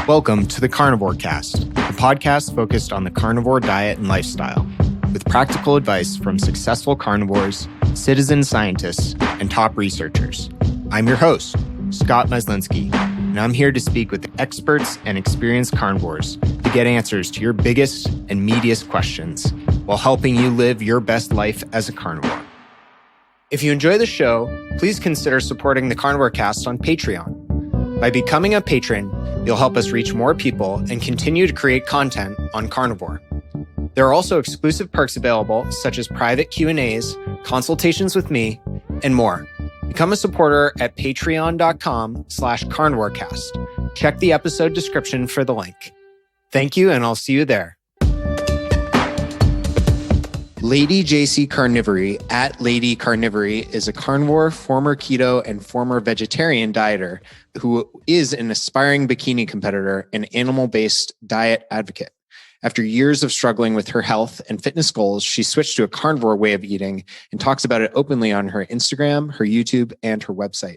Welcome to the Carnivore Cast, a podcast focused on the carnivore diet and lifestyle, with practical advice from successful carnivores, citizen scientists, and top researchers. I'm your host, Scott Meslinski, and I'm here to speak with experts and experienced carnivores to get answers to your biggest and meatiest questions while helping you live your best life as a carnivore. If you enjoy the show, please consider supporting the Carnivore Cast on Patreon. By becoming a patron, you'll help us reach more people and continue to create content on Carnivore. There are also exclusive perks available, such as private Q&As, consultations with me, and more. Become a supporter at patreon.com/carnivorecast. Check the episode description for the link. Thank you, and I'll see you there. Lady Jacie Carnivory at Lady Carnivory is a carnivore, former keto, and former vegetarian dieter who is an aspiring bikini competitor and animal-based diet advocate. After years of struggling with her health and fitness goals, she switched to a carnivore way of eating and talks about it openly on her Instagram, her YouTube, and her website.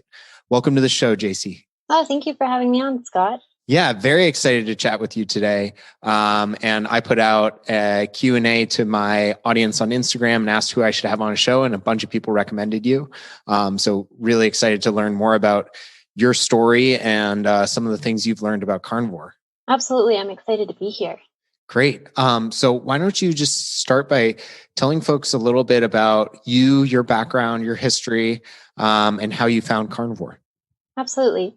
Welcome to the show, Jacie. Oh, thank you for having me on, Scott. Yeah, very excited to chat with you today. And I put out a Q&A to my audience on Instagram and asked who I should have on a show, and a bunch of people recommended you. So really excited to learn more about your story and some of the things you've learned about carnivore. Absolutely. I'm excited to be here. Great. So why don't you just start by telling folks a little bit about you, your background, your history, and how you found carnivore? Absolutely.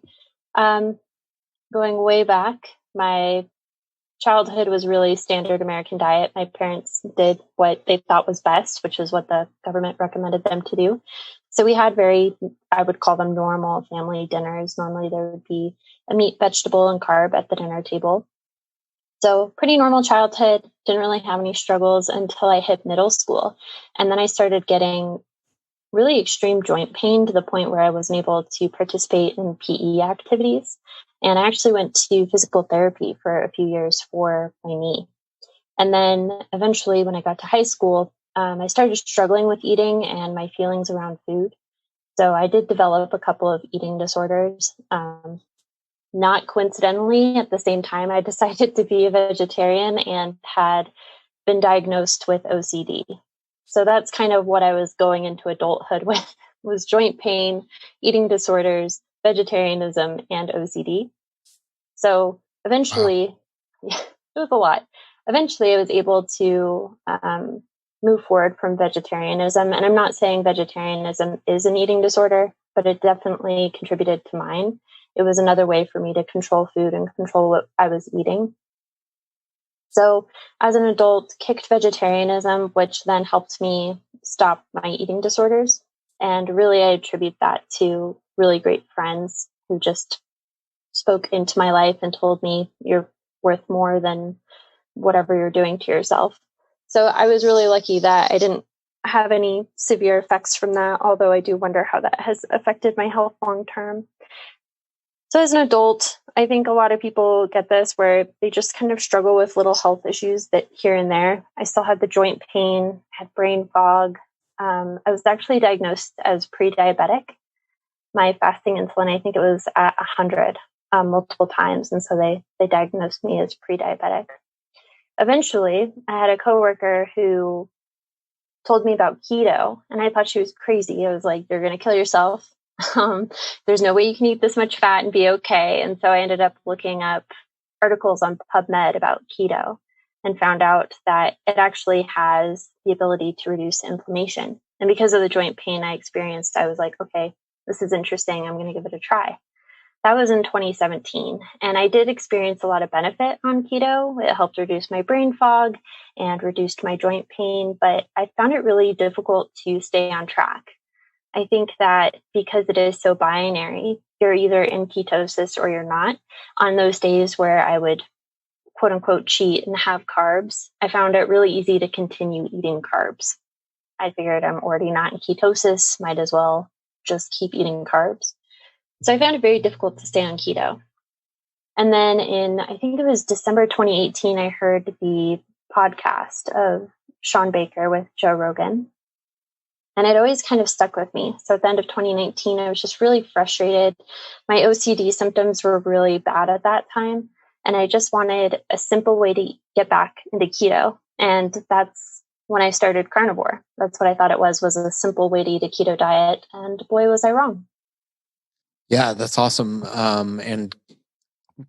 Going way back, my childhood was really standard American diet. My parents did what they thought was best, which is what the government recommended them to do. So we had I would call them normal family dinners. Normally there would be a meat, vegetable, and carb at the dinner table. So pretty normal childhood, didn't really have any struggles until I hit middle school. And then I started getting really extreme joint pain to the point where I wasn't able to participate in PE activities. And I actually went to physical therapy for a few years for my knee. And then eventually when I got to high school, I started struggling with eating and my feelings around food. So I did develop a couple of eating disorders. Not coincidentally, at the same time, I decided to be a vegetarian and had been diagnosed with OCD. So that's kind of what I was going into adulthood with, was joint pain, eating disorders, vegetarianism, and OCD. So eventually, it was a lot. Eventually, I was able to move forward from vegetarianism. And I'm not saying vegetarianism is an eating disorder, but it definitely contributed to mine. It was another way for me to control food and control what I was eating. So as an adult, kicked vegetarianism, which then helped me stop my eating disorders. And really, I attribute that to really great friends who just spoke into my life and told me you're worth more than whatever you're doing to yourself. So I was really lucky that I didn't have any severe effects from that, although I do wonder how that has affected my health long term. So as an adult, I think a lot of people get this where they just kind of struggle with little health issues that here and there. I still had the joint pain, had brain fog. I was actually diagnosed as pre-diabetic. My fasting insulin, I think it was at 100 multiple times. And so they diagnosed me as pre-diabetic. Eventually, I had a coworker who told me about keto, and I thought she was crazy. I was like, you're going to kill yourself. There's no way you can eat this much fat and be okay. And so I ended up looking up articles on PubMed about keto and found out that it actually has the ability to reduce inflammation. And because of the joint pain I experienced, I was like, okay, this is interesting. I'm going to give it a try. That was in 2017. And I did experience a lot of benefit on keto. It helped reduce my brain fog and reduced my joint pain, but I found it really difficult to stay on track. I think that because it is so binary, you're either in ketosis or you're not. On those days where I would quote unquote cheat and have carbs, I found it really easy to continue eating carbs. I figured I'm already not in ketosis, might as well just keep eating carbs. So I found it very difficult to stay on keto. And then I think it was December 2018, I heard the podcast of Sean Baker with Joe Rogan. And it always kind of stuck with me. So at the end of 2019, I was just really frustrated. My OCD symptoms were really bad at that time. And I just wanted a simple way to get back into keto. And that's when I started Carnivore. That's what I thought it was a simple way to eat a keto diet. And boy, was I wrong. Yeah, that's awesome. And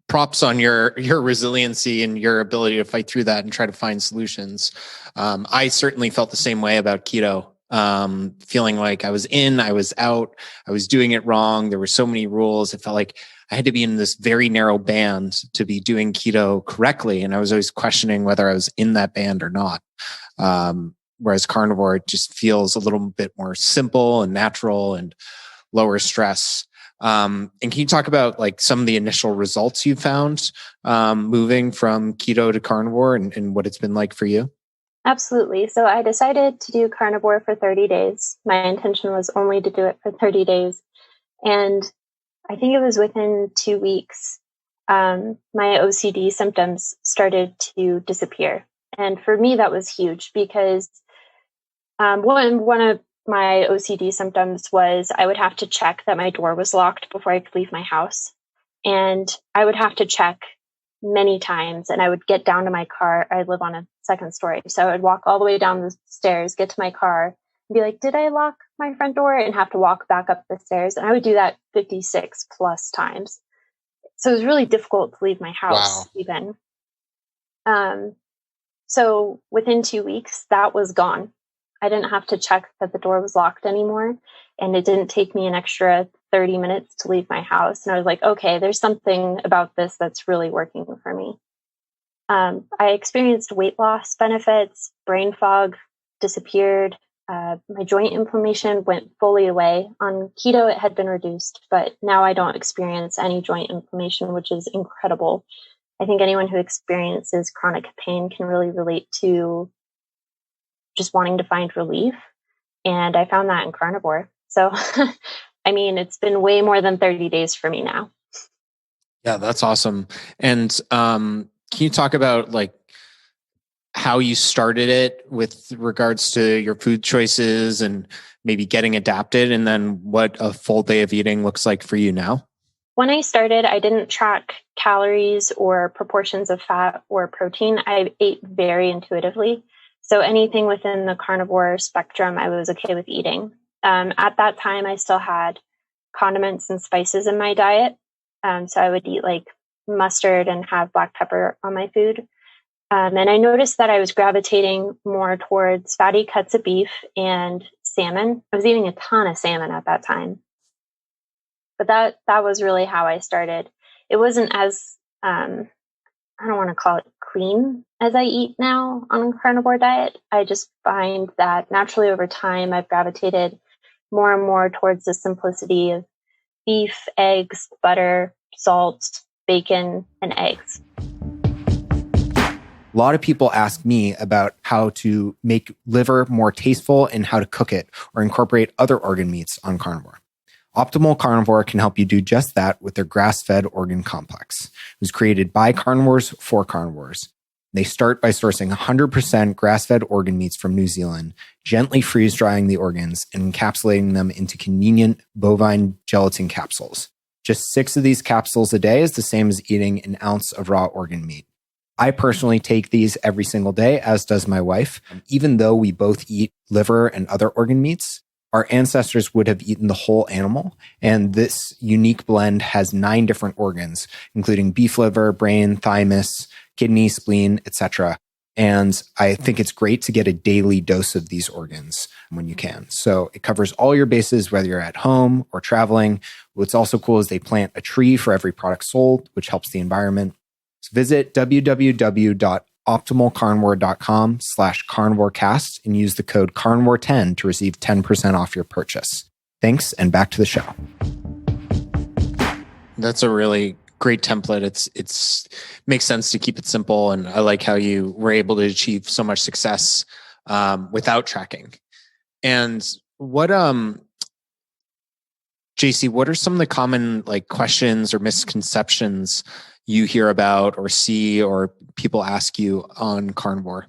props on your resiliency and your ability to fight through that and try to find solutions. I certainly felt the same way about keto. Feeling like I was in, I was out, I was doing it wrong. There were so many rules. It felt like I had to be in this very narrow band to be doing keto correctly. And I was always questioning whether I was in that band or not. Whereas carnivore, it just feels a little bit more simple and natural and lower stress. And can you talk about like some of the initial results you found moving from keto to carnivore and what it's been like for you? Absolutely. So I decided to do Carnivore for 30 days. My intention was only to do it for 30 days. And I think it was within 2 weeks, my OCD symptoms started to disappear. And for me, that was huge because one of my OCD symptoms was I would have to check that my door was locked before I could leave my house. And I would have to check many times, and I would get down to my car. I live on a second story. So I would walk all the way down the stairs, get to my car, and be like, did I lock my front door? And have to walk back up the stairs. And I would do that 56 plus times. So it was really difficult to leave my house even. So within 2 weeks, that was gone. I didn't have to check that the door was locked anymore. And it didn't take me an extra 30 minutes to leave my house. And I was like, okay, there's something about this that's really working for me. I experienced weight loss benefits, brain fog disappeared. My joint inflammation went fully away. On keto, it had been reduced, but now I don't experience any joint inflammation, which is incredible. I think anyone who experiences chronic pain can really relate to just wanting to find relief. And I found that in Carnivore. So, I mean, it's been way more than 30 days for me now. Yeah, that's awesome. And can you talk about like how you started it with regards to your food choices and maybe getting adapted, and then what a full day of eating looks like for you now? When I started, I didn't track calories or proportions of fat or protein. I ate very intuitively. So anything within the carnivore spectrum, I was okay with eating. At that time, I still had condiments and spices in my diet. So I would eat like mustard and have black pepper on my food. And I noticed that I was gravitating more towards fatty cuts of beef and salmon. I was eating a ton of salmon at that time. But that was really how I started. It wasn't as, I don't want to call it clean as I eat now on a carnivore diet. I just find that naturally over time, I've gravitated more and more towards the simplicity of beef, eggs, butter, salt, bacon, and eggs. A lot of people ask me about how to make liver more tasteful and how to cook it or incorporate other organ meats on carnivore. Optimal Carnivore can help you do just that with their grass-fed organ complex. It was created by carnivores for carnivores. They start by sourcing 100% grass-fed organ meats from New Zealand, gently freeze-drying the organs and encapsulating them into convenient bovine gelatin capsules. Just 6 of these capsules a day is the same as eating an ounce of raw organ meat. I personally take these every single day, as does my wife. Even though we both eat liver and other organ meats, our ancestors would have eaten the whole animal. And this unique blend has 9 different organs, including beef liver, brain, thymus, kidney, spleen, etc. And I think it's great to get a daily dose of these organs when you can. So it covers all your bases, whether you're at home or traveling. What's also cool is they plant a tree for every product sold, which helps the environment. So visit www.optimalcarnivore.com/carnivorecast and use the code carnivore10 to receive 10% off your purchase. Thanks, and back to the show. That's a really great template. It's makes sense to keep it simple, and I like how you were able to achieve so much success without tracking. And what Jacie, what are some of the common like questions or misconceptions you hear about or see or people ask you on carnivore?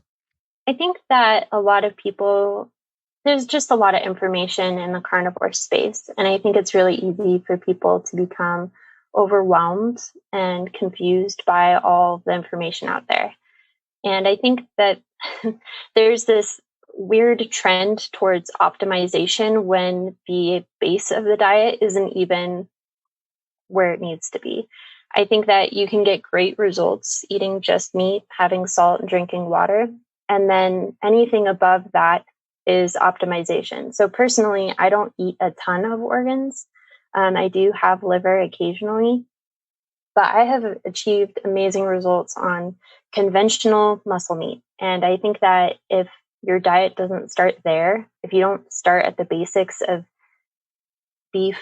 I think that a lot of people, there's just a lot of information in the carnivore space. And I think it's really easy for people to become overwhelmed and confused by all the information out there. And I think that there's this weird trend towards optimization when the base of the diet isn't even where it needs to be. I think that you can get great results eating just meat, having salt, and drinking water. And then anything above that is optimization. So personally, I don't eat a ton of organs. I do have liver occasionally, but I have achieved amazing results on conventional muscle meat. And I think that if your diet doesn't start there, if you don't start at the basics of beef,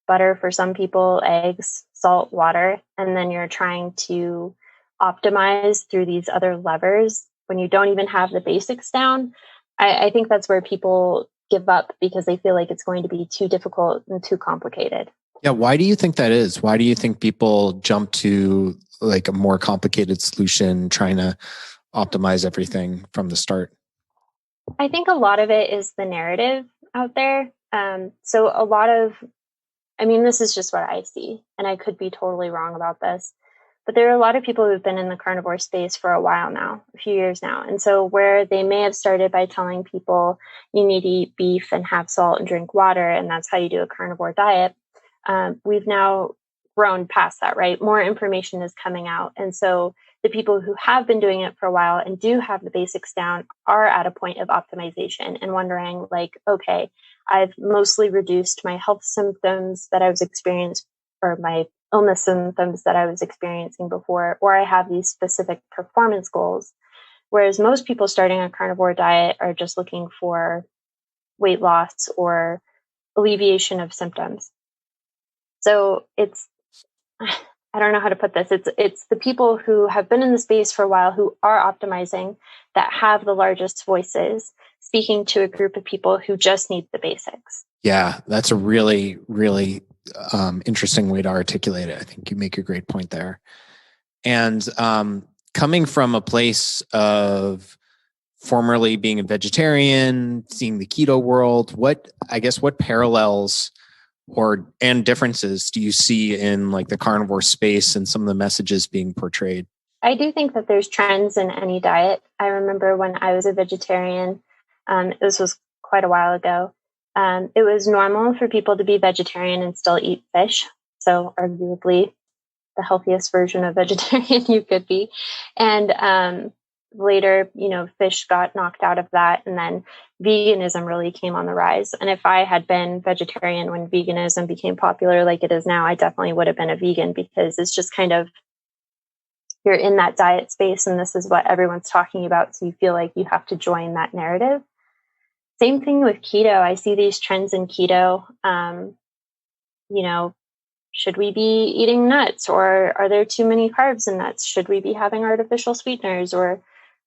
butter for some people, eggs, salt, water, and then you're trying to optimize through these other levers when you don't even have the basics down, I think that's where people give up because they feel like it's going to be too difficult and too complicated. Yeah. Why do you think that is? Why do you think people jump to like a more complicated solution, trying to optimize everything from the start? I think a lot of it is the narrative out there. So a lot of, this is just what I see, and I could be totally wrong about this, but there are a lot of people who've been in the carnivore space for a while now, a few years now. And so where they may have started by telling people you need to eat beef and have salt and drink water, and that's how you do a carnivore diet, we've now grown past that, right? More information is coming out. And so the people who have been doing it for a while and do have the basics down are at a point of optimization and wondering like, okay, I've mostly reduced my health symptoms that I was experiencing, or my illness symptoms that I was experiencing before, or I have these specific performance goals. Whereas most people starting a carnivore diet are just looking for weight loss or alleviation of symptoms. So I don't know how to put this. It's the people who have been in the space for a while who are optimizing that have the largest voices speaking to a group of people who just need the basics. Yeah, that's a really, really interesting way to articulate it. I think you make a great point there. And coming from a place of formerly being a vegetarian, seeing the keto world, what parallels and differences do you see in like the carnivore space and some of the messages being portrayed? I do think that there's trends in any diet. I remember when I was a vegetarian, this was quite a while ago, it was normal for people to be vegetarian and still eat fish. So arguably the healthiest version of vegetarian you could be. And later, fish got knocked out of that. And then veganism really came on the rise. And if I had been vegetarian when veganism became popular like it is now, I definitely would have been a vegan, because it's just kind of, you're in that diet space and this is what everyone's talking about. So you feel like you have to join that narrative. Same thing with keto. I see these trends in keto. Should we be eating nuts, or are there too many carbs in nuts? Should we be having artificial sweeteners, or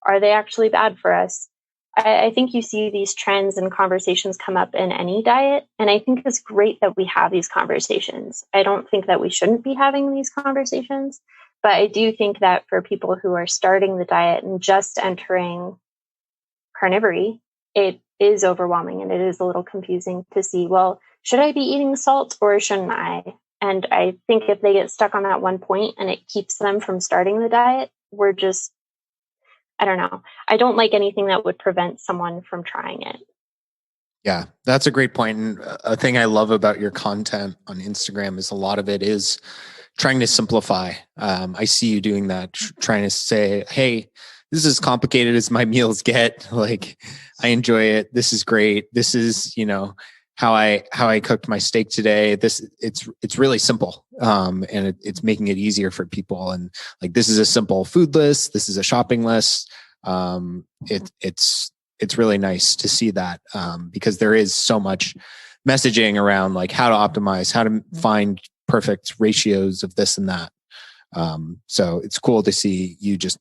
are they actually bad for us? I think you see these trends and conversations come up in any diet. And I think it's great that we have these conversations. I don't think that we shouldn't be having these conversations, but I do think that for people who are starting the diet and just entering carnivory, it is overwhelming and it is a little confusing to see, well, should I be eating salt or shouldn't I? And I think if they get stuck on that one point and it keeps them from starting the diet, I don't know. I don't like anything that would prevent someone from trying it. Yeah, that's a great point. And a thing I love about your content on Instagram is a lot of it is trying to simplify. I see you doing that, trying to say, hey, this is as complicated as my meals get. Like, I enjoy it. This is great. This is, how I cooked my steak today. It's really simple. And it's making it easier for people. And like, this is a simple food list. This is a shopping list. It's really nice to see that, because there is so much messaging around like how to optimize, how to find perfect ratios of this and that. So it's cool to see you just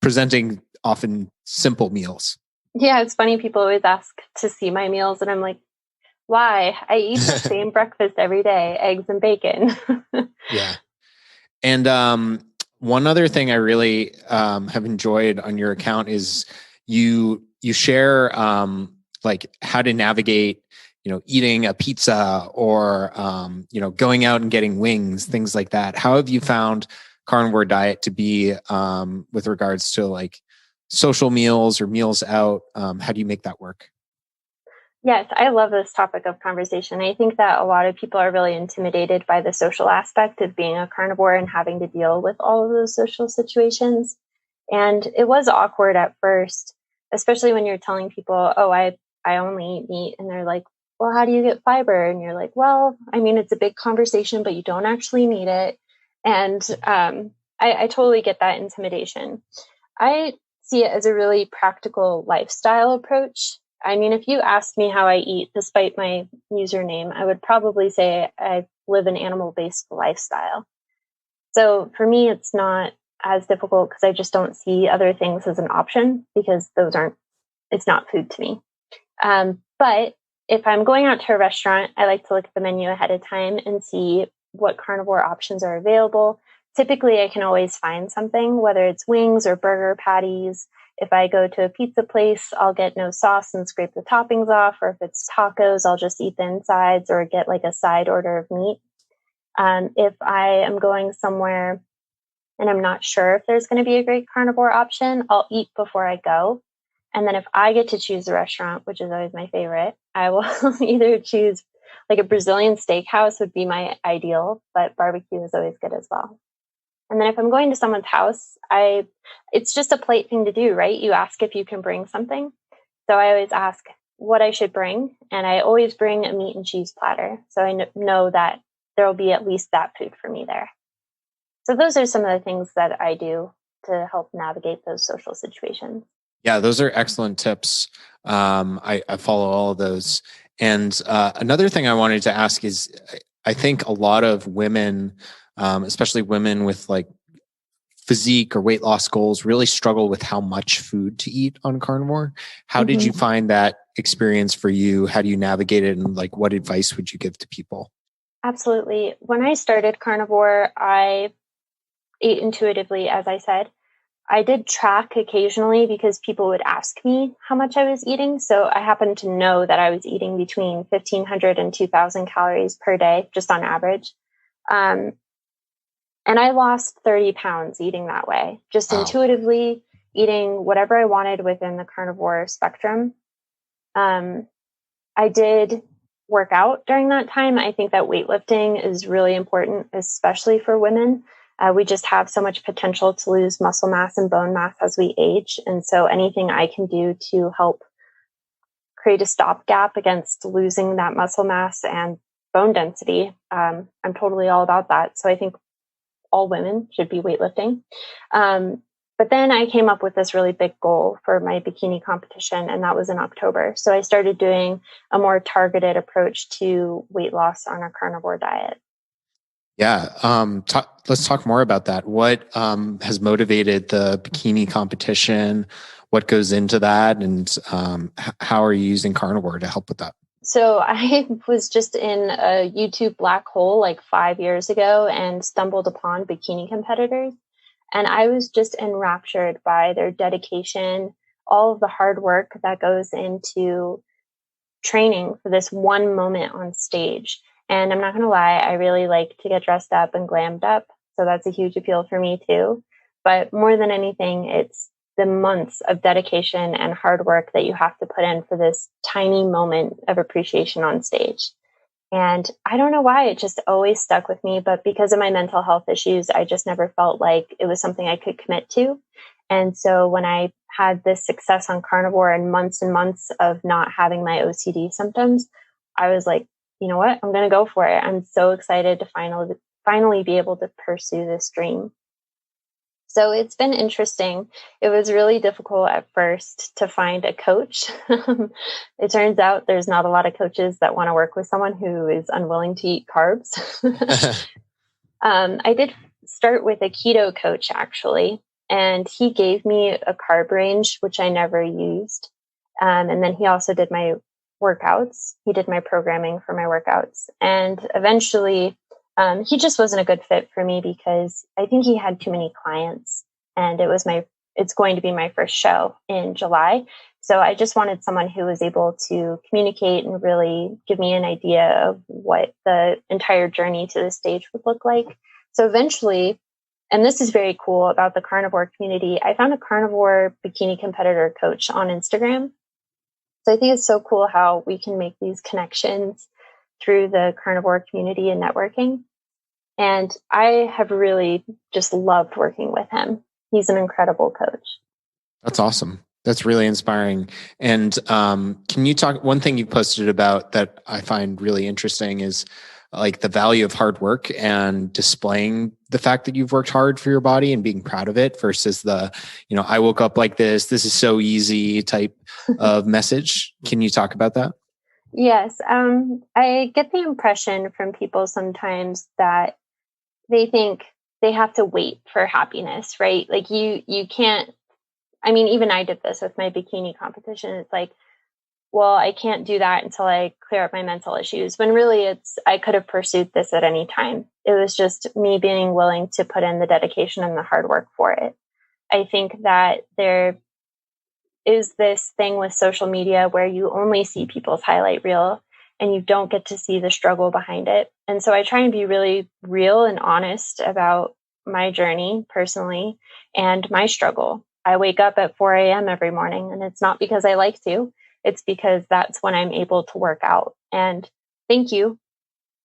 presenting often simple meals. Yeah, it's funny. People always ask to see my meals and I'm like, why? I eat the same breakfast every day, eggs and bacon. Yeah. And one other thing I really have enjoyed on your account is you share like how to navigate eating a pizza or, going out and getting wings, things like that. How have you found carnivore diet to be with regards to like social meals or meals out? How do you make that work? Yes, I love this topic of conversation. I think that a lot of people are really intimidated by the social aspect of being a carnivore and having to deal with all of those social situations. And it was awkward at first, especially when you're telling people, oh, I only eat meat. And they're like, well, how do you get fiber? And you're like, well, I mean, it's a big conversation, but you don't actually need it. And I totally get that intimidation. I see it as a really practical lifestyle approach. I mean, if you asked me how I eat, despite my username, I would probably say I live an animal-based lifestyle. So for me, it's not as difficult because I just don't see other things as an option because it's not food to me. But if I'm going out to a restaurant, I like to look at the menu ahead of time and see what carnivore options are available. Typically, I can always find something, whether it's wings or burger patties. If I go to a pizza place, I'll get no sauce and scrape the toppings off. Or if it's tacos, I'll just eat the insides or get like a side order of meat. If I am going somewhere and I'm not sure if there's going to be a great carnivore option, I'll eat before I go. And then if I get to choose the restaurant, which is always my favorite, I will either choose like a Brazilian steakhouse would be my ideal, but barbecue is always good as well. And then if I'm going to someone's house, it's just a plate thing to do, right? You ask if you can bring something. So I always ask what I should bring. And I always bring a meat and cheese platter. So I know that there will be at least that food for me there. So those are some of the things that I do to help navigate those social situations. Yeah, those are excellent tips. I follow all of those. And another thing I wanted to ask is, I think a lot of women, especially women with like physique or weight loss goals, really struggle with how much food to eat on carnivore. How did you find that experience for you? How do you navigate it? And like, what advice would you give to people? Absolutely. When I started carnivore, I ate intuitively, as I said. I did track occasionally because people would ask me how much I was eating. So I happened to know that I was eating between 1,500 and 2,000 calories per day, just on average. And I lost 30 pounds eating that way, just intuitively eating whatever I wanted within the carnivore spectrum. I did work out during that time. I think that weightlifting is really important, especially for women. We just have so much potential to lose muscle mass and bone mass as we age. And so anything I can do to help create a stopgap against losing that muscle mass and bone density, I'm totally all about that. So I think all women should be weightlifting. But then I came up with this really big goal for my bikini competition, and that was in October. So I started doing a more targeted approach to weight loss on a carnivore diet. Yeah. Let's talk more about that. What has motivated the bikini competition? What goes into that? And how are you using carnivore to help with that? So I was just in a YouTube black hole like 5 years ago and stumbled upon bikini competitors. And I was just enraptured by their dedication, all of the hard work that goes into training for this one moment on stage. And I'm not going to lie, I really like to get dressed up and glammed up. So that's a huge appeal for me too. But more than anything, it's the months of dedication and hard work that you have to put in for this tiny moment of appreciation on stage. And I don't know why it just always stuck with me, but because of my mental health issues, I just never felt like it was something I could commit to. And so when I had this success on carnivore and months of not having my OCD symptoms, I was like, you know what? I'm going to go for it. I'm so excited to finally be able to pursue this dream. So it's been interesting. It was really difficult at first to find a coach. It turns out there's not a lot of coaches that want to work with someone who is unwilling to eat carbs. I did start with a keto coach, actually, and he gave me a carb range, which I never used. And then he also did my workouts. He did my programming for my workouts. And eventually, he just wasn't a good fit for me because I think he had too many clients, and it's going to be my first show in July. So I just wanted someone who was able to communicate and really give me an idea of what the entire journey to the stage would look like. So eventually, and this is very cool about the carnivore community, I found a carnivore bikini competitor coach on Instagram. So I think it's so cool how we can make these connections through the carnivore community and networking. And I have really just loved working with him. He's an incredible coach. That's awesome. That's really inspiring. And can you talk, one thing you posted about that I find really interesting is like the value of hard work and displaying the fact that you've worked hard for your body and being proud of it versus the, I woke up like this is so easy type of message. Can you talk about that? Yes. I get the impression from people sometimes that they think they have to wait for happiness, right? Like you can't, I mean, even I did this with my bikini competition. It's like, well, I can't do that until I clear up my mental issues. When really I could have pursued this at any time. It was just me being willing to put in the dedication and the hard work for it. I think that there is this thing with social media where you only see people's highlight reel and you don't get to see the struggle behind it. And so I try and be really real and honest about my journey personally and my struggle. I wake up at 4 a.m. every morning, and it's not because I like to. It's because that's when I'm able to work out. And thank you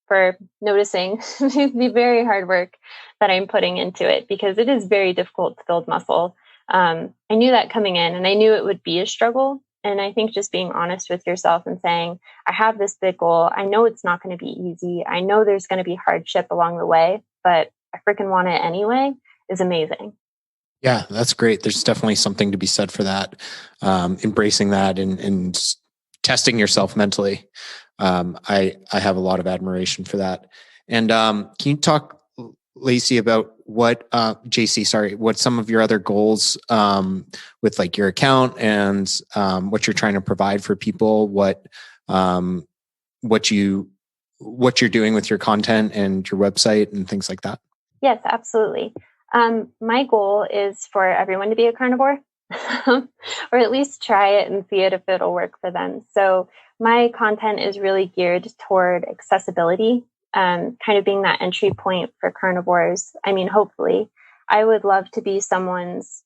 for noticing the very hard work that I'm putting into it, because it is very difficult to build muscle. I knew that coming in, and I knew it would be a struggle. And I think just being honest with yourself and saying, I have this big goal. I know it's not going to be easy. I know there's going to be hardship along the way, but I freaking want it anyway is amazing. Yeah, that's great. There's definitely something to be said for that. Embracing that and testing yourself mentally. I have a lot of admiration for that. And can you talk, Lacey, about what Jacie, sorry, what some of your other goals with like your account and what you're trying to provide for people, what you're doing with your content and your website and things like that? Yes, absolutely. My goal is for everyone to be a carnivore, or at least try it and see it if it'll work for them. So my content is really geared toward accessibility, kind of being that entry point for carnivores. I mean, hopefully, I would love to be someone's,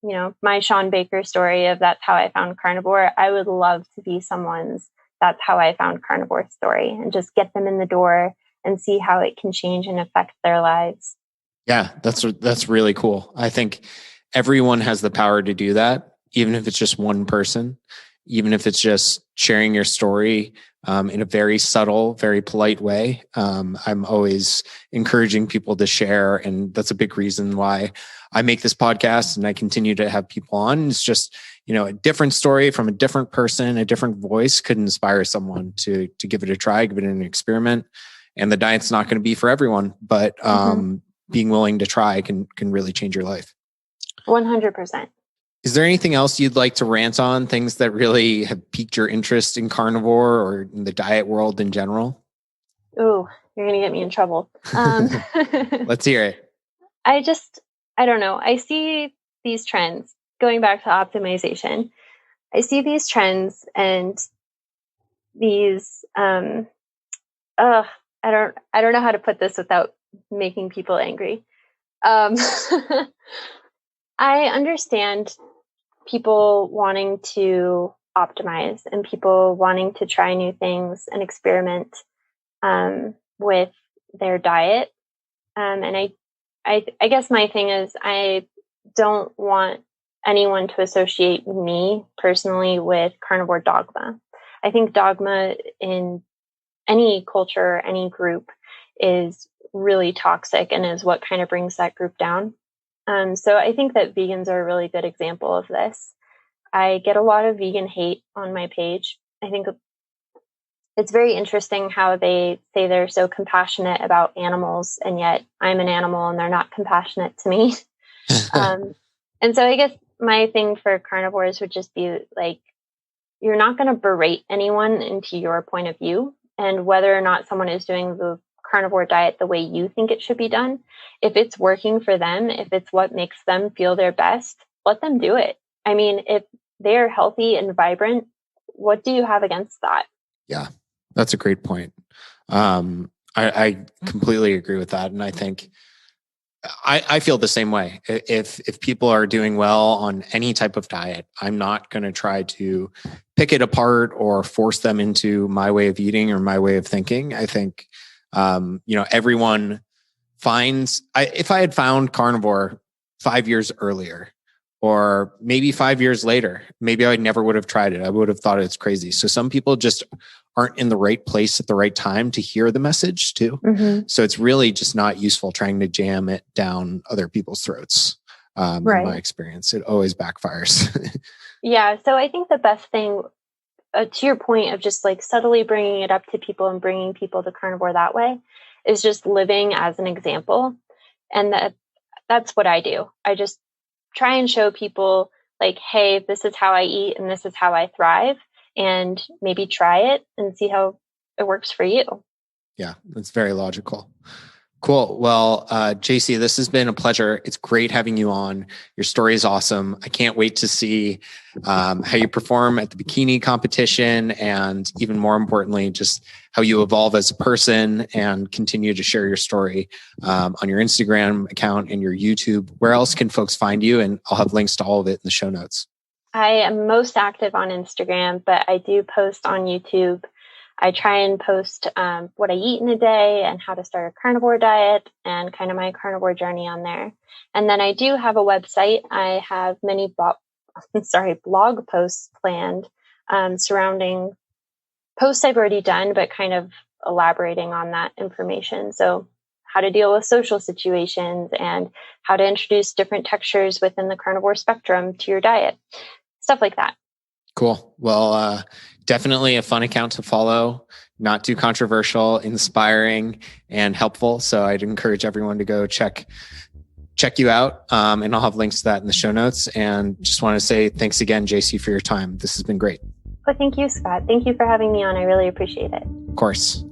my Sean Baker story of that's how I found carnivore. I would love to be someone's that's how I found carnivore story, and just get them in the door and see how it can change and affect their lives. Yeah, that's really cool. I think everyone has the power to do that, even if it's just one person, even if it's just sharing your story in a very subtle, very polite way. I'm always encouraging people to share. And that's a big reason why I make this podcast and I continue to have people on. It's just, a different story from a different person, a different voice could inspire someone to give it a try, give it an experiment. And the diet's not going to be for everyone, but being willing to try can really change your life. 100%. Is there anything else you'd like to rant on? Things that really have piqued your interest in carnivore or in the diet world in general? Ooh, you're going to get me in trouble. Let's hear it. I don't know. I see these trends going back to optimization. I see these trends and these, I don't know how to put this without making people angry. I understand people wanting to optimize and people wanting to try new things and experiment with their diet. And I guess my thing is I don't want anyone to associate me personally with carnivore dogma. I think dogma in any culture, any group is really toxic and is what kind of brings that group down. So I think that vegans are a really good example of this. I get a lot of vegan hate on my page. I think it's very interesting how they say they're so compassionate about animals, and yet I'm an animal and they're not compassionate to me. And so I guess my thing for carnivores would just be like, you're not going to berate anyone into your point of view, and whether or not someone is doing the carnivore diet the way you think it should be done. If it's working for them, if it's what makes them feel their best, let them do it. I mean, if they're healthy and vibrant, what do you have against that? Yeah, that's a great point. I completely agree with that. And I think I feel the same way. If people are doing well on any type of diet, I'm not going to try to pick it apart or force them into my way of eating or my way of thinking. I think, everyone finds, if I had found carnivore 5 years earlier, or maybe 5 years later, maybe I never would have tried it. I would have thought it's crazy. So some people just aren't in the right place at the right time to hear the message too. Mm-hmm. So it's really just not useful trying to jam it down other people's throats. In my experience, it always backfires. Yeah. So I think the best thing, to your point of just like subtly bringing it up to people and bringing people to carnivore that way, is just living as an example. And that's what I do. I just try and show people like, hey, this is how I eat and this is how I thrive, and maybe try it and see how it works for you. Yeah, that's very logical. Cool. Well, Jacie, this has been a pleasure. It's great having you on. Your story is awesome. I can't wait to see how you perform at the Bikini Competition, and even more importantly, just how you evolve as a person and continue to share your story on your Instagram account and your YouTube. Where else can folks find you? And I'll have links to all of it in the show notes. I am most active on Instagram, but I do post on YouTube. I try and post what I eat in a day and how to start a carnivore diet and kind of my carnivore journey on there. And then I do have a website. I have many blog posts planned surrounding posts I've already done, but kind of elaborating on that information. So how to deal with social situations and how to introduce different textures within the carnivore spectrum to your diet, stuff like that. Cool. Well, definitely a fun account to follow, not too controversial, inspiring, and helpful. So I'd encourage everyone to go check you out. And I'll have links to that in the show notes. And just want to say thanks again, Jacie, for your time. This has been great. Well, thank you, Scott. Thank you for having me on. I really appreciate it. Of course.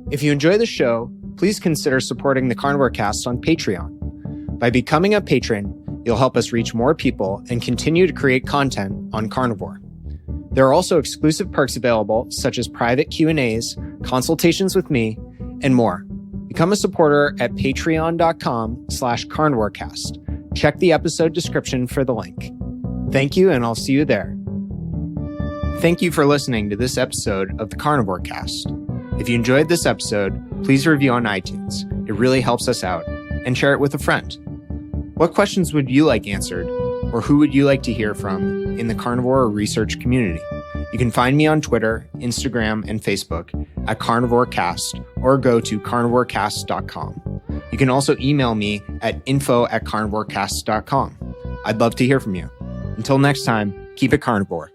If you enjoy the show, please consider supporting the Carnivore Cast on Patreon. By becoming a patron, you'll help us reach more people and continue to create content on carnivore. There are also exclusive perks available, such as private Q&As, consultations with me, and more. Become a supporter at patreon.com/carnivorecast. Check the episode description for the link. Thank you, and I'll see you there. Thank you for listening to this episode of the Carnivore Cast. If you enjoyed this episode, please review on iTunes. It really helps us out. And share it with a friend. What questions would you like answered, or who would you like to hear from in the carnivore research community? You can find me on Twitter, Instagram, and Facebook at Carnivore Cast, or go to carnivorecast.com. You can also email me at info@carnivorecast.com. I'd love to hear from you. Until next time, keep it carnivore.